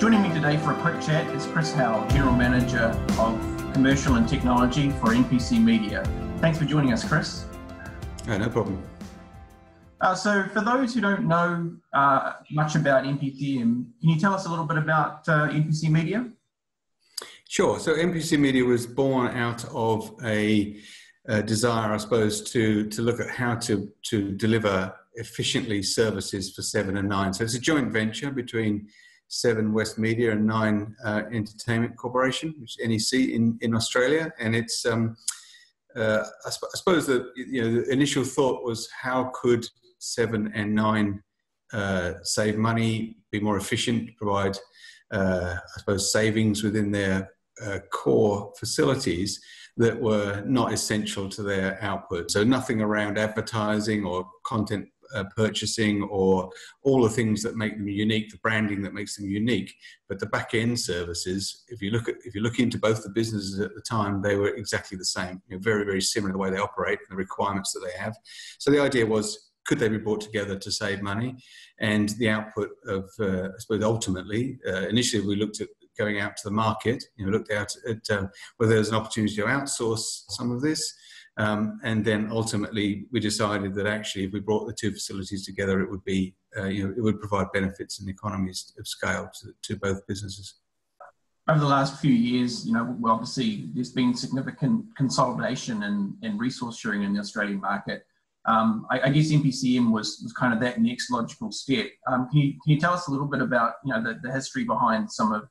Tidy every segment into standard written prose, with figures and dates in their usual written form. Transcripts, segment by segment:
Joining me today for a quick chat is Chris Howe, General Manager of Commercial and Technology for NPC Media. Thanks for joining us, Chris. Oh, no problem. So for those who don't know much about NPC, can you tell us a little bit about NPC Media? Sure. So NPC Media was born out of a desire, I suppose, to look at how to deliver efficiently services for 7 and 9. So it's a joint venture between 7 West Media and 9 Entertainment Corporation, which is NEC in Australia. And it's, I suppose that the initial thought was how could 7 and 9 save money, be more efficient, provide, I suppose, savings within their core facilities that were not essential to their output. So nothing around advertising or content purchasing or all the things that make them unique, the branding that makes them unique. But the back end services, if you look into both the businesses at the time, they were exactly the same. Very, very similar the way they operate and the requirements that they have. So the idea was, could they be brought together to save money? And the output of, I suppose, ultimately, initially we looked at going out to the market, looked out at whether there's an opportunity to outsource some of this. And then ultimately we decided that actually if we brought the two facilities together, it would be, it would provide benefits and economies of scale to both businesses. Over the last few years, obviously there's been significant consolidation and resource sharing in the Australian market. I guess NPCM was kind of that next logical step. Can you tell us a little bit about the history behind some of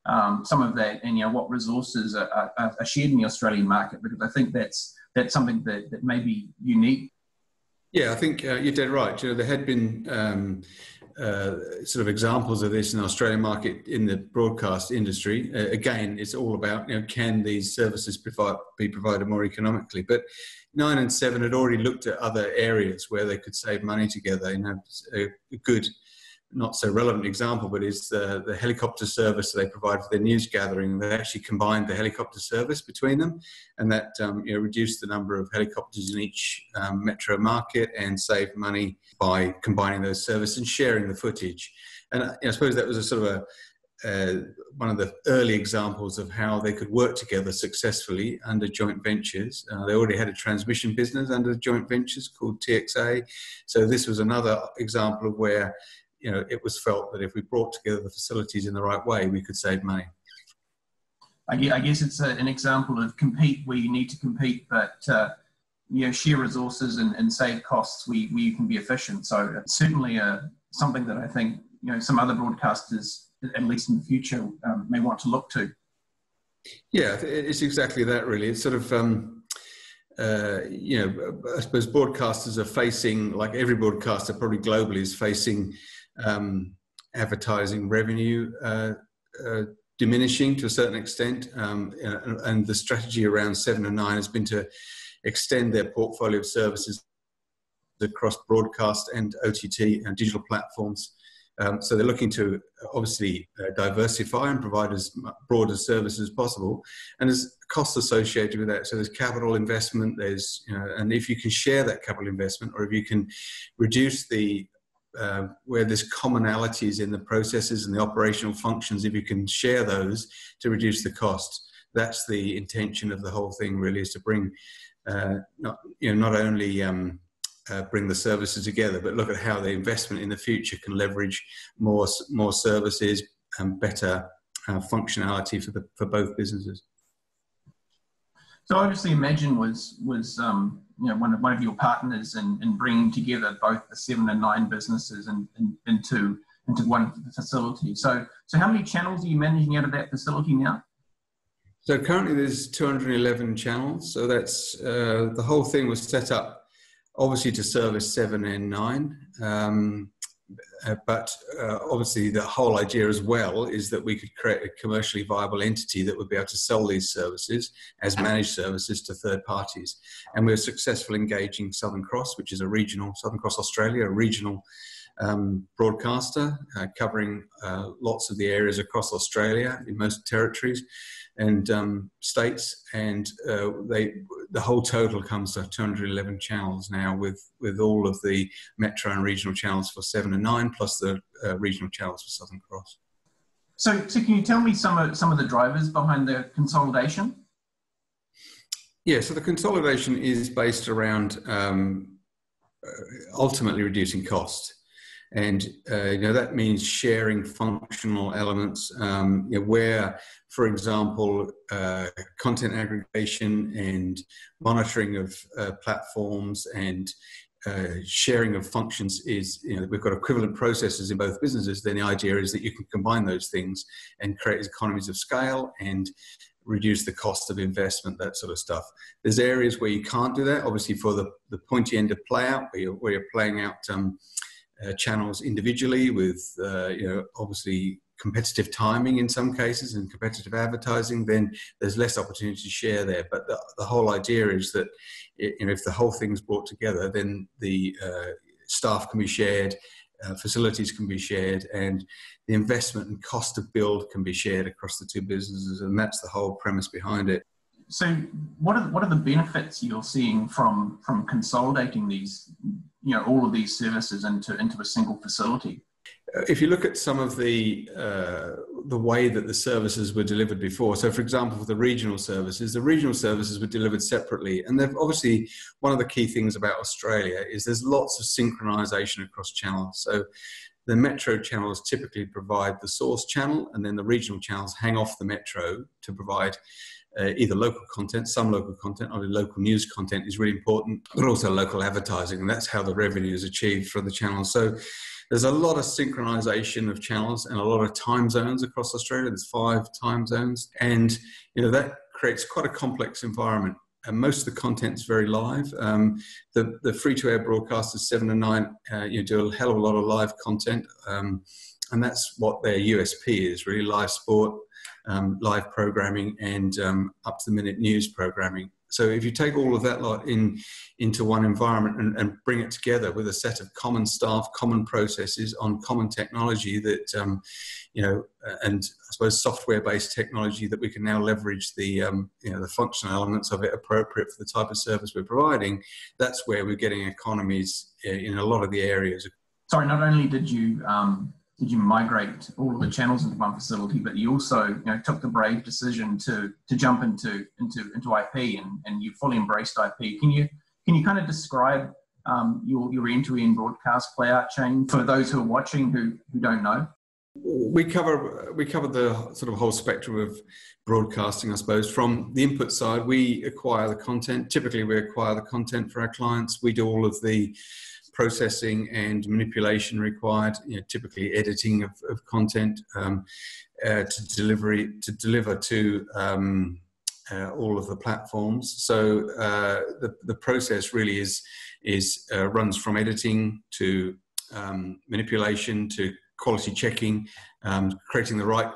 that and what resources are shared in the Australian market? Because I think that's something that may be unique. Yeah, I think you're dead right. There had been sort of examples of this in the Australian market in the broadcast industry. Again, it's all about can these services be provided more economically? But 9 and 7 had already looked at other areas where they could save money together. A good, not so relevant example, but is the helicopter service they provide for their news gathering. They actually combined the helicopter service between them, and that reduced the number of helicopters in each metro market and saved money by combining those services and sharing the footage. And I suppose that was a sort of one of the early examples of how they could work together successfully under joint ventures. They already had a transmission business under joint ventures called TXA. So this was another example of where it was felt that if we brought together the facilities in the right way, we could save money. I guess it's an example of compete where you need to compete, but share resources and save costs where you can be efficient. So it's certainly something that I think some other broadcasters, at least in the future, may want to look to. Yeah, it's exactly that, really. It's sort of, I suppose broadcasters are facing, like every broadcaster probably globally is facing advertising revenue diminishing to a certain extent. And the strategy around 7 and 9 has been to extend their portfolio of services across broadcast and OTT and digital platforms. So they're looking to obviously diversify and provide as broad a service as possible. And there's costs associated with that. So there's capital investment, and if you can share that capital investment, or if you can reduce the, where there's commonalities in the processes and the operational functions, if you can share those to reduce the costs, that's the intention of the whole thing, really, is to bring, not only bring the services together, but look at how the investment in the future can leverage more services and better functionality for both businesses. So obviously Imagine was one of your partners in bringing together both the 7 and 9 businesses into one facility. So how many channels are you managing out of that facility now? So currently there's 211 channels. So that's the whole thing was set up obviously to service 7 and 9. But obviously the whole idea as well is that we could create a commercially viable entity that would be able to sell these services as managed services to third parties. And we were successful engaging Southern Cross, which is Southern Cross Australia, a regional broadcaster covering lots of the areas across Australia in most territories and states, and they the whole total comes to 211 channels now, with all of the metro and regional channels for 7 and 9, plus the regional channels for Southern Cross. So can you tell me some of the drivers behind the consolidation? Yeah, so the consolidation is based around ultimately reducing cost. And that means sharing functional elements, where, for example, content aggregation and monitoring of platforms and sharing of functions is, we've got equivalent processes in both businesses. Then the idea is that you can combine those things and create economies of scale and reduce the cost of investment, that sort of stuff. There's areas where you can't do that. Obviously, for the pointy end of Playout, where you're playing out channels individually with, obviously competitive timing in some cases and competitive advertising, then there's less opportunity to share there. But the whole idea is that, if the whole thing's brought together, then the staff can be shared, facilities can be shared, and the investment and cost of build can be shared across the two businesses. And that's the whole premise behind it. So what are the benefits you're seeing from consolidating these, all of these services into a single facility? If you look at some of the way that the services were delivered before, so for example, for the regional services were delivered separately. And they've obviously, one of the key things about Australia is there's lots of synchronization across channels. So the metro channels typically provide the source channel, and then the regional channels hang off the metro to provide either local content, some local content, or local news content is really important, but also local advertising. And that's how the revenue is achieved for the channels. So there's a lot of synchronization of channels and a lot of time zones across Australia. There's 5 time zones. And, that creates quite a complex environment. And most of the content's very live. The free-to-air broadcasters 7 and 9, do a hell of a lot of live content. And that's what their USP is, really: live sport, live programming, and up-to-the-minute news programming. So if you take all of that lot into one environment and bring it together with a set of common staff, common processes on common technology that, and I suppose software-based technology that we can now leverage the functional elements of it appropriate for the type of service we're providing, that's where we're getting economies in a lot of the areas. Sorry, not only did you migrate all of the channels into one facility, but you also took the brave decision to jump into IP, and you fully embraced IP. Can you kind of describe your end-to-end broadcast Playout chain for those who are watching who don't know? We cover the sort of whole spectrum of broadcasting, I suppose. From the input side, we acquire the content. Typically, we acquire the content for our clients. We do all of the processing and manipulation required, typically editing of content to deliver to all of the platforms. So the process really is runs from editing to manipulation to quality checking, creating the right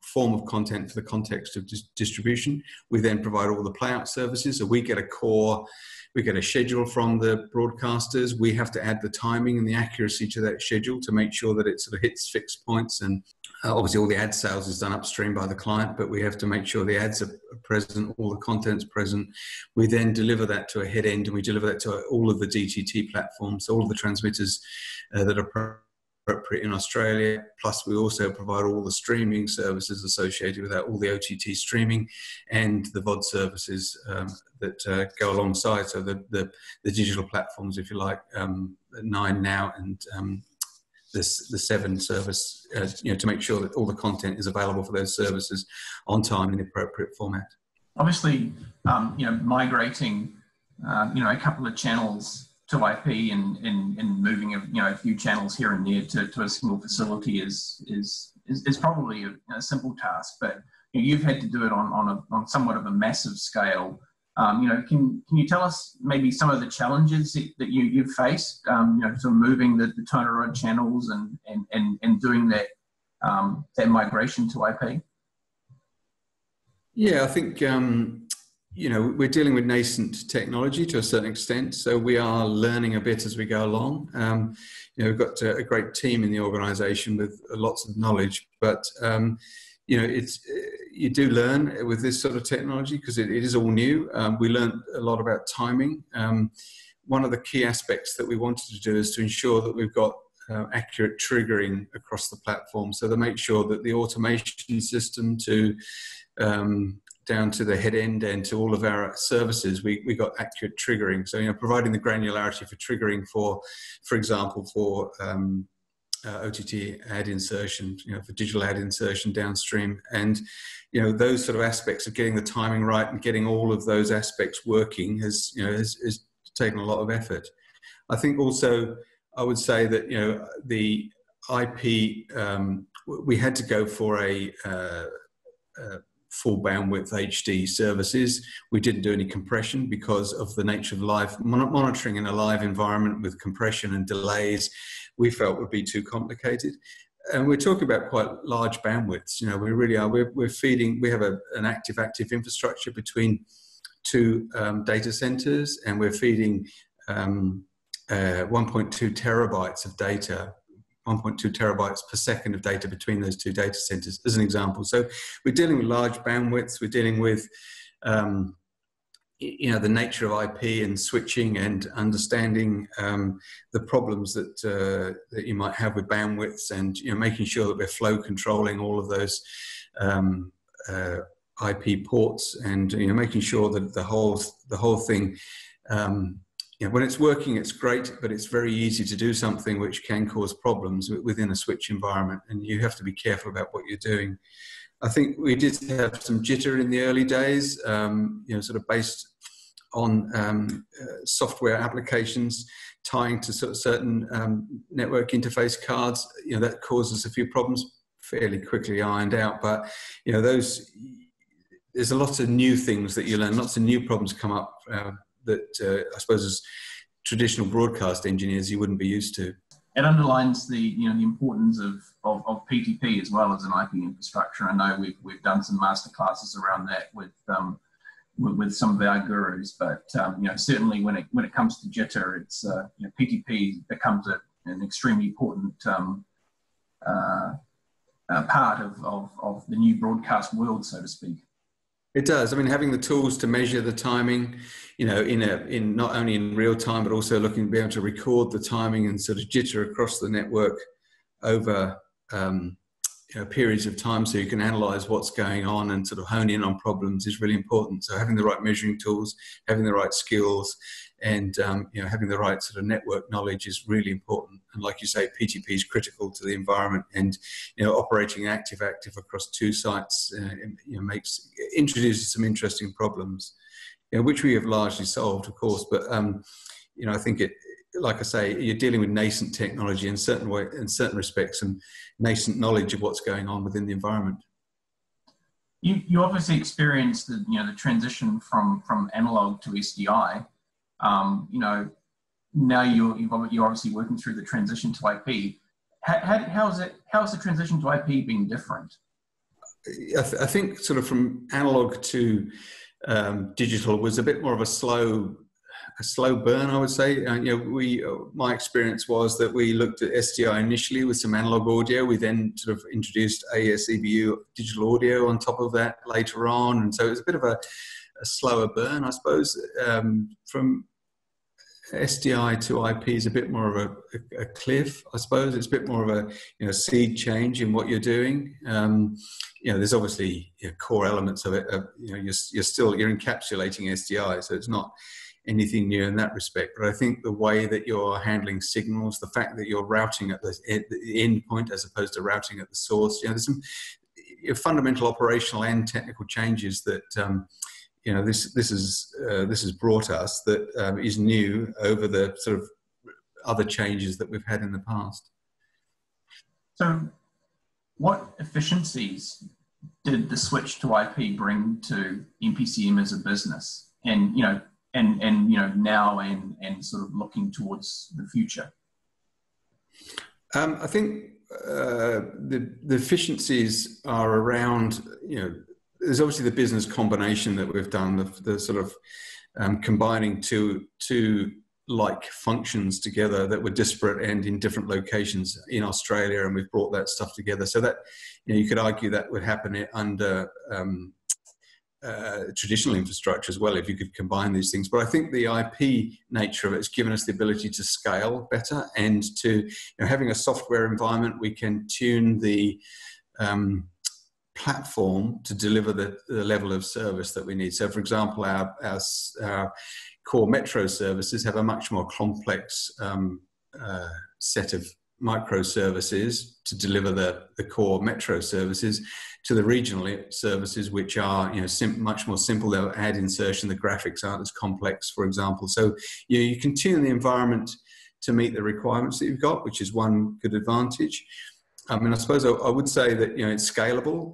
form of content for the context of distribution. We then provide all the Playout services. So we get a schedule from the broadcasters. We have to add the timing and the accuracy to that schedule to make sure that it sort of hits fixed points. And obviously all the ad sales is done upstream by the client, but we have to make sure the ads are present, all the content's present. We then deliver that to a head end, and we deliver that to all of the DTT platforms, all of the transmitters that are appropriate in Australia. Plus, we also provide all the streaming services associated with that, all the OTT streaming and the VOD services that go alongside. So the digital platforms, if you like, 9 Now and the 7 service, to make sure that all the content is available for those services on time in the appropriate format. Obviously, migrating, a couple of channels to IP and moving a few channels here and there to a single facility is probably a simple task, but you've had to do it on somewhat of a massive scale. Can you tell us maybe some of the challenges that you've faced, sort of moving the Tonerod channels and doing that migration to IP? Yeah, I think we're dealing with nascent technology to a certain extent, so we are learning a bit as we go along. We've got a great team in the organisation with lots of knowledge, but you know, you do learn with this sort of technology because it is all new. We learned a lot about timing. One of the key aspects that we wanted to do is to ensure that we've got accurate triggering across the platform, so to make sure that the automation system to down to the head end and to all of our services, we got accurate triggering. So, you know, providing the granularity for triggering for example, for OTT ad insertion, you know, for digital ad insertion downstream, and you know, those sort of aspects of getting the timing right and getting all of those aspects working has taken a lot of effort. I think also I would say that, you know, the IP, we had to go for a full bandwidth HD services. We didn't do any compression because of the nature of live monitoring in a live environment with compression and delays. We felt would be too complicated. And we're talking about quite large bandwidths. You know, we really are. We're feeding. We have an active infrastructure between two data centers, and we're feeding 1.2 terabytes of data, 1.2 terabytes per second of data between those two data centers, as an example. So we're dealing with large bandwidths. We're dealing with you know, the nature of IP and switching and understanding the problems that that you might have with bandwidths, and, you know, making sure that we're flow controlling all of those IP ports, and, you know, making sure that the whole thing, you know, when it's working, it's great, but it's very easy to do something which can cause problems within a switch environment, and you have to be careful about what you're doing. I think we did have some jitter in the early days, you know, sort of based on software applications tying to sort of certain network interface cards. You know, that causes a few problems, fairly quickly ironed out. But, you know, there's a lot of new things that you learn, lots of new problems come up that I suppose as traditional broadcast engineers you wouldn't be used to. It underlines the, you know, the importance of PTP as well as an IP infrastructure. I know we've done some master classes around that with some of our gurus, but you know, certainly when it comes to jitter, it's you know, PTP becomes an extremely important part of the new broadcast world, so to speak. It does. I mean, having the tools to measure the timing, you know, in not only in real time, but also looking to be able to record the timing and sort of jitter across the network over you know, periods of time, so you can analyze what's going on and sort of hone in on problems, is really important. So having the right measuring tools, having the right skills, and you know, having the right sort of network knowledge is really important. And like you say, PTP is critical to the environment, and, you know, operating active across two sites, you know, introduces some interesting problems, you know, which we have largely solved, of course. But you know, I think like I say, you're dealing with nascent technology in certain respects, and nascent knowledge of what's going on within the environment. You obviously experienced the, you know, the transition from analog to SDI. You know, now you're obviously working through the transition to IP. How is the transition to IP being different? I think sort of from analog to digital was a bit more of a slow burn, I would say. You know, my experience was that we looked at SDI initially with some analog audio. We then sort of introduced AS-EBU digital audio on top of that later on, and so it was a bit of a slower burn, I suppose. From SDI to IP is a bit more of a cliff, I suppose. It's a bit more of a, you know, seed change in what you're doing. You know, there's obviously, you know, core elements of it. You know, you're encapsulating SDI, so it's not anything new in that respect. But I think the way that you're handling signals, the fact that you're routing at the end point as opposed to routing at the source, you know, there's some fundamental operational and technical changes that you know, this has brought us that is new over the sort of other changes that we've had in the past. So, what efficiencies did the switch to IP bring to NPCM as a business, and, you know, and you know, now and sort of looking towards the future? I think the efficiencies are around, you know, there's obviously the business combination that we've done, the sort of combining two like functions together that were disparate and in different locations in Australia, and we've brought that stuff together. So that, you could argue that would happen under traditional infrastructure as well, if you could combine these things. But I think the IP nature of it has given us the ability to scale better, and to, having a software environment, we can tune the platform to deliver the level of service that we need. So, for example, our core metro services have a much more complex set of microservices to deliver the core metro services, to the regional services, which are much more simple. They'll add insertion. The graphics aren't as complex, for example. So you can tune the environment to meet the requirements that you've got, which is one good advantage. I mean, I suppose I would say that it's scalable.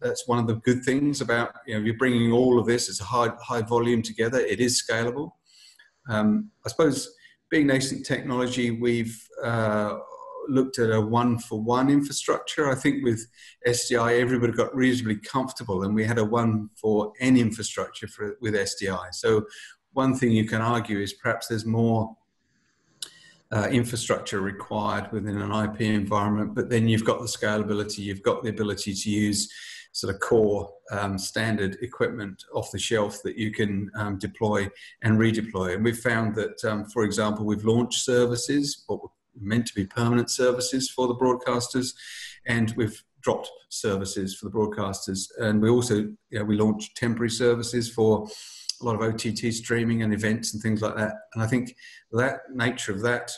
That's one of the good things about you're bringing all of this. It's a high volume together. It is scalable. I suppose, being nascent technology, we've looked at a one-for-one infrastructure. I think with SDI, everybody got reasonably comfortable, and we had a one-for-N infrastructure with SDI. So one thing you can argue is perhaps there's more infrastructure required within an IP environment, but then you've got the scalability, you've got the ability to use sort of core standard equipment off the shelf that you can deploy and redeploy. And we've found that, for example, we've launched services, what were meant to be permanent services for the broadcasters, and we've dropped services for the broadcasters. And we also, we launched temporary services for a lot of OTT streaming and events and things like that. And I think that nature of that,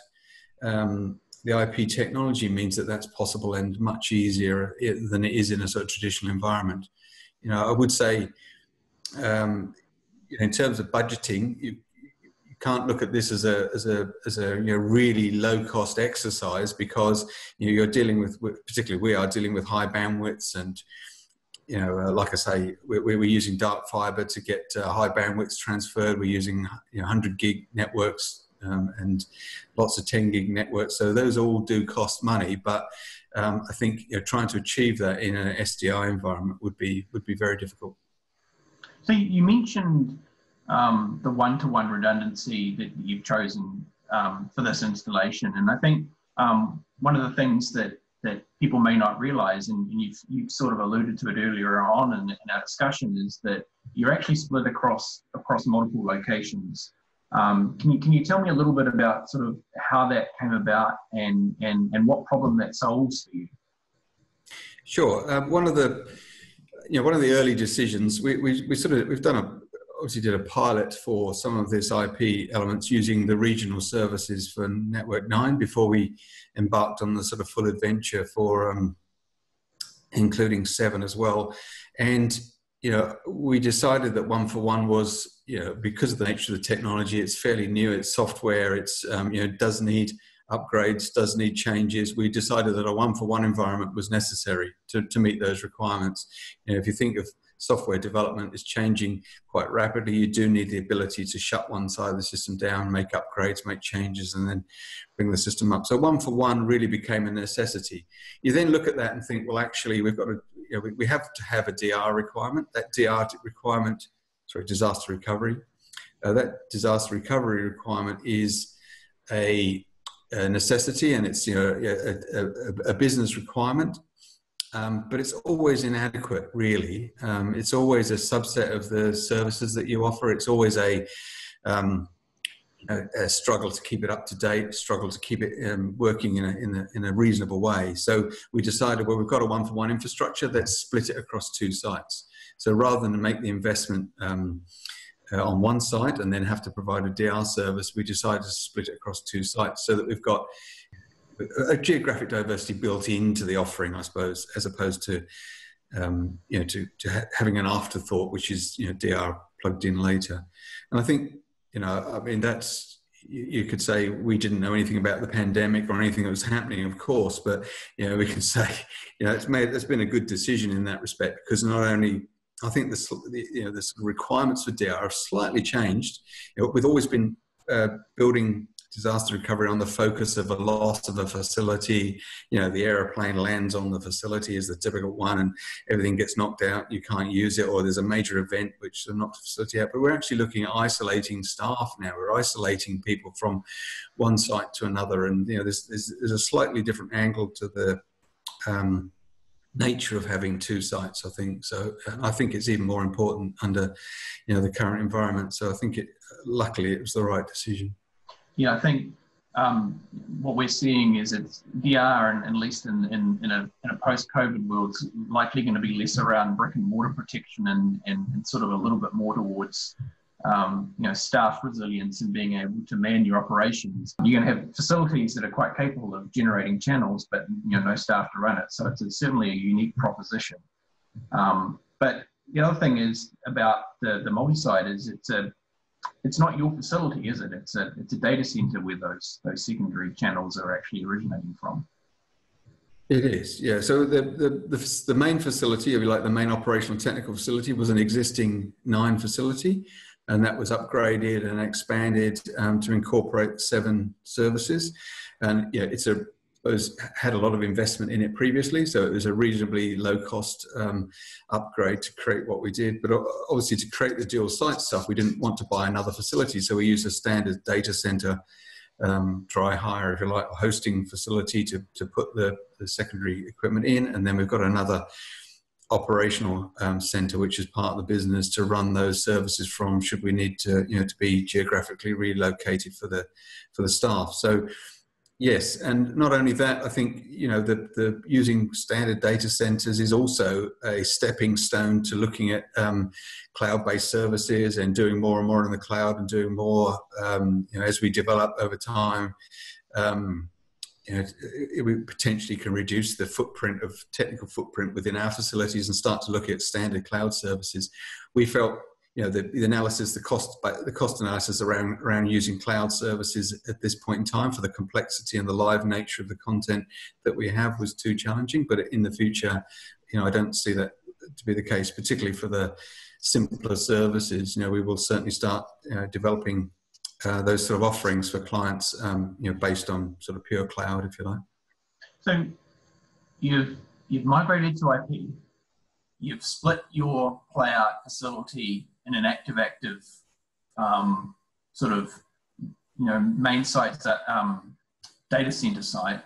the IP technology means that that's possible and much easier than it is in a sort of traditional environment. I would say, in terms of budgeting, you can't look at this as a really low cost exercise, because you're dealing with, particularly we are dealing with high bandwidths, and like I say, we're using dark fiber to get high bandwidths transferred. We're using 100 gig networks and lots of 10 gig networks. So those all do cost money, but I think trying to achieve that in an SDI environment would be very difficult. So you mentioned the one-to-one redundancy that you've chosen for this installation, and I think one of the things that people may not realize, and you've sort of alluded to it earlier on in our discussion, is that you're actually split across multiple locations. Can you tell me a little bit about sort of how that came about and what problem that solves for you? Sure. One of the early decisions, we've obviously did a pilot for some of this IP elements using the regional services for Network 9 before we embarked on the sort of full adventure for including 7 as well. And we decided that one-for-one was, because of the nature of the technology, it's fairly new, it's software, it's does need upgrades, does need changes. We decided that a one-for-one environment was necessary to meet those requirements. If you think of software development is changing quite rapidly, you do need the ability to shut one side of the system down, make upgrades, make changes, and then bring the system up. So one-for-one really became a necessity. You then look at that and think, well, actually, we've got to, we have to have a DR requirement. That DR requirement, disaster recovery. That disaster recovery requirement is a necessity, and it's a business requirement. But it's always inadequate, really. It's always a subset of the services that you offer. It's always a struggle to keep it up to date, struggle to keep it working in a reasonable way. So we decided, well, we've got a one-for-one infrastructure, let's split it across 2 sites. So rather than make the investment on one site and then have to provide a DR service, we decided to split it across 2 sites so that we've got a geographic diversity built into the offering, I suppose, as opposed to having an afterthought, which is DR plugged in later. And I think that's, you could say we didn't know anything about the pandemic or anything that was happening, of course, but we can say it's been a good decision in that respect, because not only I think the requirements for DR have slightly changed. We've always been building disaster recovery on the focus of a loss of a facility. You know, the aeroplane lands on the facility is the typical one, and everything gets knocked out. You can't use it, or there's a major event which they're not facility out. But we're actually looking at isolating staff now. We're isolating people from one site to another, and you know, there's a slightly different angle to the nature of having two sites, I think. So I think it's even more important under, you know, the current environment. So I think luckily it was the right decision. Yeah, I think what we're seeing is it's VR, and at least in a post-COVID world, it's likely going to be less around brick and mortar protection and sort of a little bit more towards you know, staff resilience and being able to man your operations. You're going to have facilities that are quite capable of generating channels, but you know, no staff to run it. So it's certainly a unique proposition. But the other thing is about the multi-site is it's not your facility, is it? It's a data center where those secondary channels are actually originating from. It is, yeah. So the main facility, if you like, the main operational technical facility was an existing 9 facility, and that was upgraded and expanded to incorporate 7 services. And yeah, had a lot of investment in it previously, so it was a reasonably low cost upgrade to create what we did. But obviously, to create the dual site stuff, we didn't want to buy another facility, so we used a standard data center, dry hire, if you like, hosting facility to put the secondary equipment in, and then we've got another operational center, which is part of the business, to run those services from, should we need to, you know, to be geographically relocated for the staff. So yes, and not only that, I think, you know, the using standard data centers is also a stepping stone to looking at cloud-based services and doing more and more in the cloud, and doing more, you know, as we develop over time. You know, we potentially can reduce the technical footprint within our facilities and start to look at standard cloud services. We felt, you know, the analysis, the cost analysis around using cloud services at this point in time, for the complexity and the live nature of the content that we have, was too challenging. But in the future, you know, I don't see that to be the case, particularly for the simpler services. You know, we will certainly start developing those sort of offerings for clients, you know, based on sort of pure cloud, if you like. So you've migrated to IP. You've split your Playout facility in an active sort of, you know, main site, data center site.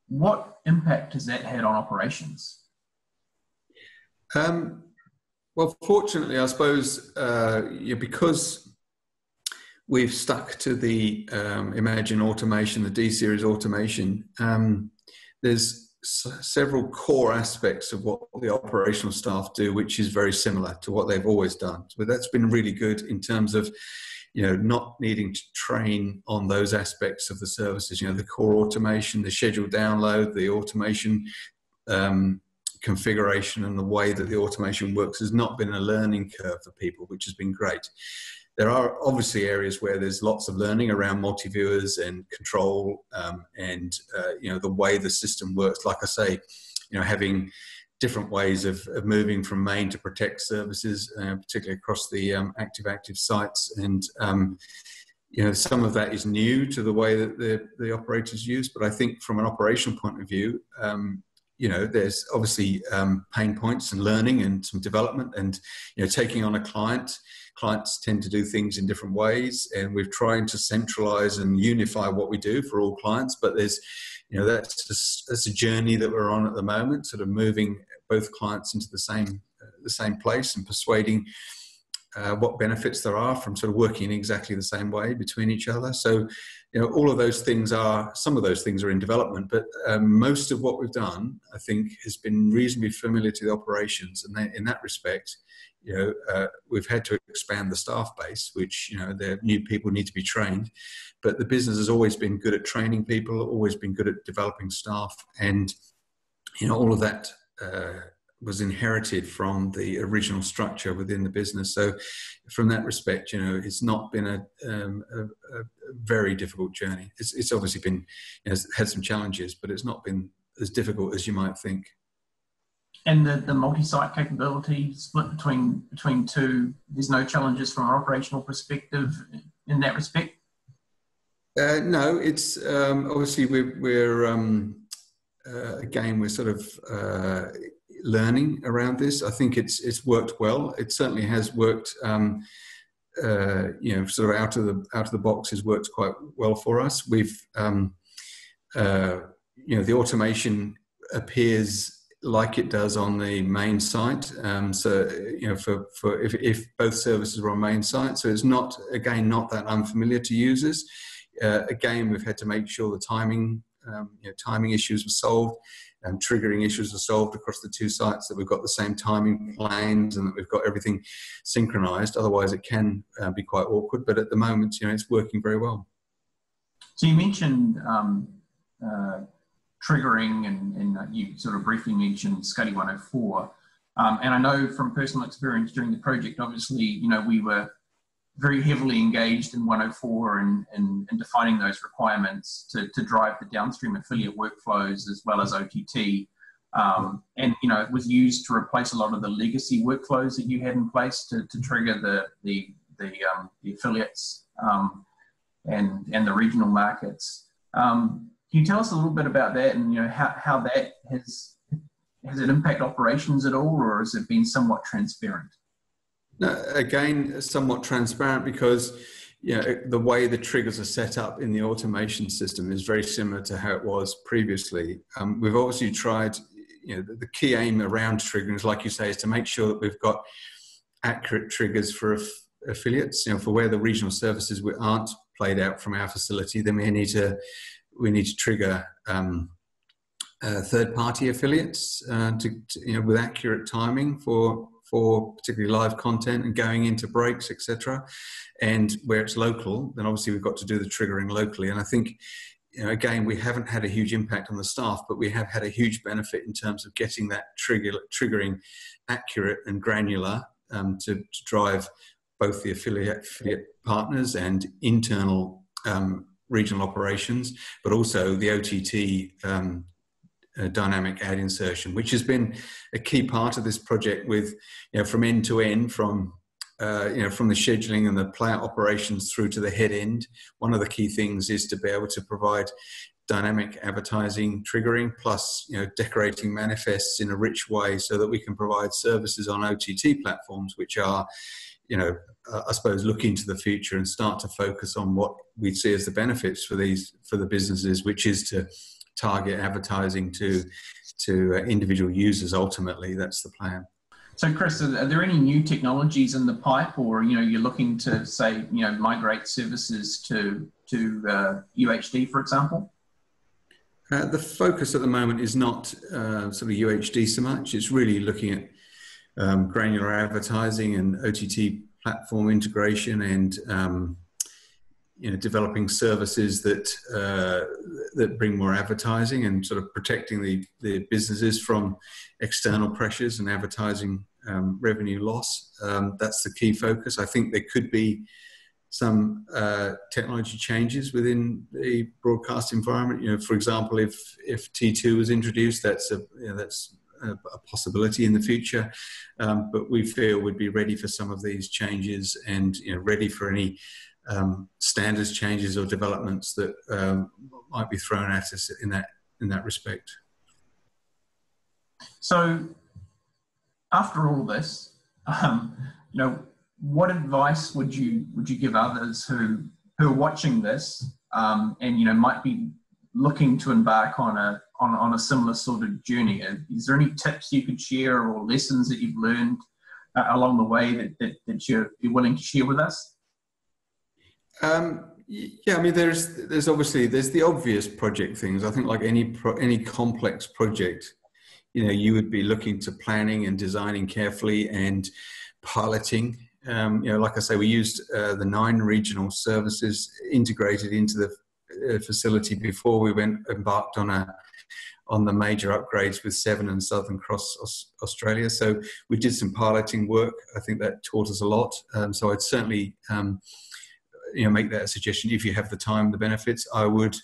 What impact has that had on operations? Well, fortunately, I suppose, because we've stuck to the Imagine automation, the D-series automation, there's several core aspects of what the operational staff do, which is very similar to what they've always done. So that's been really good in terms of, you know, not needing to train on those aspects of the services. You know, the core automation, the scheduled download, the automation configuration, and the way that the automation works has not been a learning curve for people, which has been great. There are obviously areas where there's lots of learning around multi-viewers and control, and you know, the way the system works. Like I say, you know, having different ways of moving from main to protect services, particularly across the active sites, and you know, some of that is new to the way that the operators use. But I think from an operational point of view, you know, there's obviously pain points and learning and some development, and you know, taking on a client. Clients tend to do things in different ways, and we're trying to centralize and unify what we do for all clients. But there's, you know, that's a journey that we're on at the moment, sort of moving both clients into the same place and persuading what benefits there are from sort of working in exactly the same way between each other. So, you know, all of those things some of those things are in development, but most of what we've done, I think, has been reasonably familiar to the operations, and in that respect, you know, we've had to expand the staff base, which, you know, the new people need to be trained, but the business has always been good at training people, always been good at developing staff, and, you know, all of that was inherited from the original structure within the business. So from that respect, you know, it's not been a very difficult journey. It's obviously been, you know, had some challenges, but it's not been as difficult as you might think. And the multi-site capability split between two, there's no challenges from an operational perspective in that respect? No, it's obviously again, we're sort of learning around this. I think it's worked well. It certainly has worked. Sort of out of the box has worked quite well for us. We've the automation appears like it does on the main site. So for if both services are on main site, so it's not that unfamiliar to users. Again, we've had to make sure the timing issues were solved, and triggering issues are solved across the two sites, that we've got the same timing planes and that we've got everything synchronized. Otherwise, it can be quite awkward. But at the moment, it's working very well. So you mentioned triggering, and you sort of briefly mentioned SCUDI 104. And I know from personal experience during the project, obviously, we were very heavily engaged in 104 and defining those requirements to drive the downstream affiliate workflows as well as OTT. And it was used to replace a lot of the legacy workflows that you had in place to trigger the affiliates and the regional markets. Can you tell us a little bit about that, and how that has it impacted operations at all, or has it been somewhat transparent? No, again, somewhat transparent, because the way the triggers are set up in the automation system is very similar to how it was previously. We've obviously tried, the key aim around triggering is, like you say, is to make sure that we've got accurate triggers for affiliates. For where the regional services aren't played out from our facility, then we need to trigger third-party affiliates with accurate timing for particularly live content and going into breaks, etc. And where it's local, then obviously we've got to do the triggering locally. And I think, again, we haven't had a huge impact on the staff, but we have had a huge benefit in terms of getting that triggering accurate and granular to drive both the affiliate partners and internal regional operations, but also the OTT dynamic ad insertion, which has been a key part of this project, with from end to end, from the scheduling and the Playout operations through to the head end. One of the key things is to be able to provide dynamic advertising triggering, plus decorating manifests in a rich way, so that we can provide services on OTT platforms, which are I suppose look into the future and start to focus on what we see as the benefits for the businesses, which is to target advertising to individual users. Ultimately, that's the plan. So, Chris, are there any new technologies in the pipe, or you're looking to say migrate services to UHD, for example? The focus at the moment is not sort of UHD so much. It's really looking at granular advertising and OTT platform integration, and developing services that bring more advertising, and sort of protecting the businesses from external pressures and advertising revenue loss. That's the key focus. I think there could be some technology changes within the broadcast environment. For example, if T2 was introduced, that's a possibility in the future. But we feel we'd be ready for some of these changes, and ready for any standards changes or developments that might be thrown at us in that respect. So, after all this, what advice would you give others who are watching this and might be looking to embark on a similar sort of journey? Is there any tips you could share, or lessons that you've learned along the way that you're willing to share with us? Yeah, I mean, there's obviously the obvious project things. I think, like any complex project, you would be looking to planning and designing carefully and piloting. Like I say, we used the 9 regional services integrated into the facility before we embarked on the major upgrades with 7 and Southern Cross Australia. So we did some piloting work. I think that taught us a lot. So I'd certainly make that a suggestion. If you have the time, the benefits, I would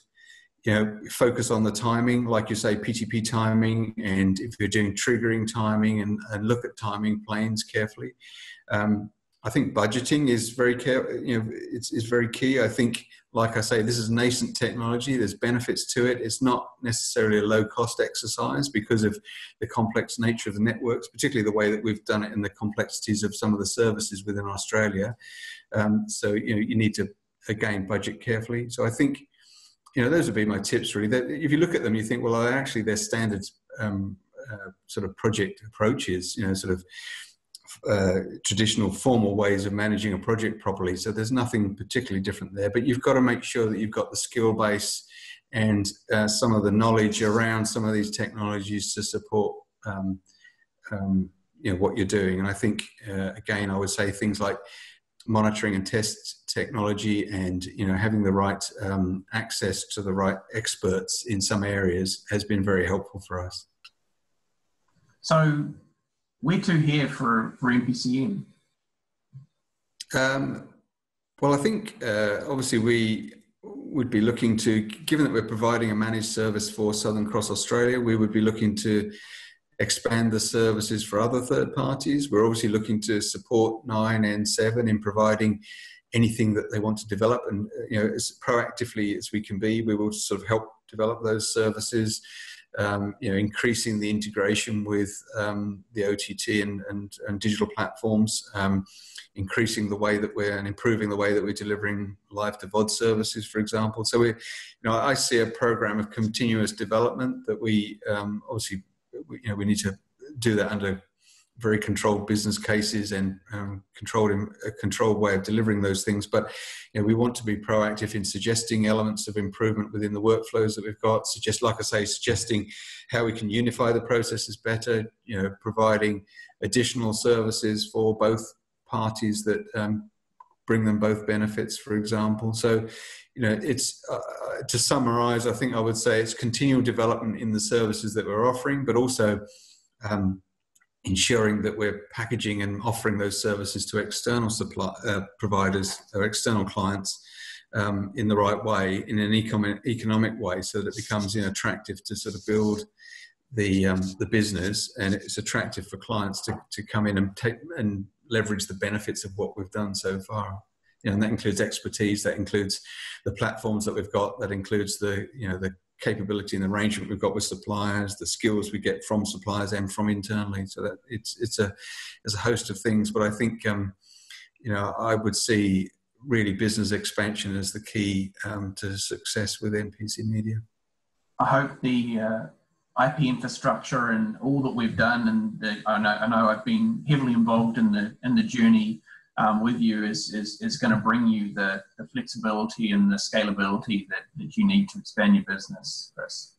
focus on the timing, like you say, PTP timing, and if you're doing triggering timing, and look at timing planes carefully. I think budgeting is very it's very key. I think, like I say, this is nascent technology. There's benefits to it. It's not necessarily a low-cost exercise because of the complex nature of the networks, particularly the way that we've done it and the complexities of some of the services within Australia. So you need to, again, budget carefully. So I think those would be my tips, really. If you look at them, you think, well, actually, they're standard sort of project approaches. Sort of traditional formal ways of managing a project properly. So there's nothing particularly different there, but you've got to make sure that you've got the skill base and some of the knowledge around some of these technologies to support what you're doing. And I think again, I would say things like monitoring and test technology and having the right access to the right experts in some areas has been very helpful for us. So where to here for NPCM? Well, I think obviously we would be looking to, given that we're providing a managed service for Southern Cross Australia, we would be looking to expand the services for other third parties. We're obviously looking to support 9 and 7 in providing anything that they want to develop, and as proactively as we can be, we will sort of help develop those services. Increasing the integration with the OTT and digital platforms, increasing the way that and improving the way that we're delivering live to VOD services, for example. So I see a program of continuous development that we obviously we need to do that under very controlled business cases and a controlled way of delivering those things. But we want to be proactive in suggesting elements of improvement within the workflows that we've got. Suggesting how we can unify the processes better. Providing additional services for both parties that bring them both benefits, for example. So, it's to summarise, I think I would say it's continual development in the services that we're offering, but also ensuring that we're packaging and offering those services to external providers or external clients in the right way, in an economic way, so that it becomes attractive to sort of build the business, and it's attractive for clients to come in and take and leverage the benefits of what we've done so far. And that includes expertise, that includes the platforms that we've got, that includes the capability and the arrangement we've got with suppliers, the skills we get from suppliers and from internally. So that it's a host of things. But I think I would see really business expansion as the key to success with NPC Media. I hope the IP infrastructure and all that we've done, and I know I've been heavily involved in the journey with you is going to bring you the flexibility and the scalability that you need to expand your business, Chris.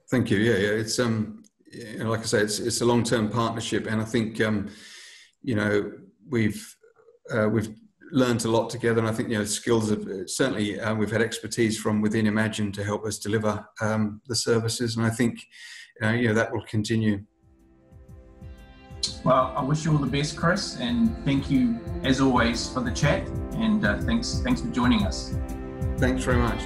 Thank you. Yeah. It's like I say, it's a long-term partnership, and I think we've learned a lot together, and I think skills have certainly we've had expertise from within Imagine to help us deliver the services, and I think that will continue. Well, I wish you all the best, Chris, and thank you as always for the chat, and thanks for joining us. Thanks very much.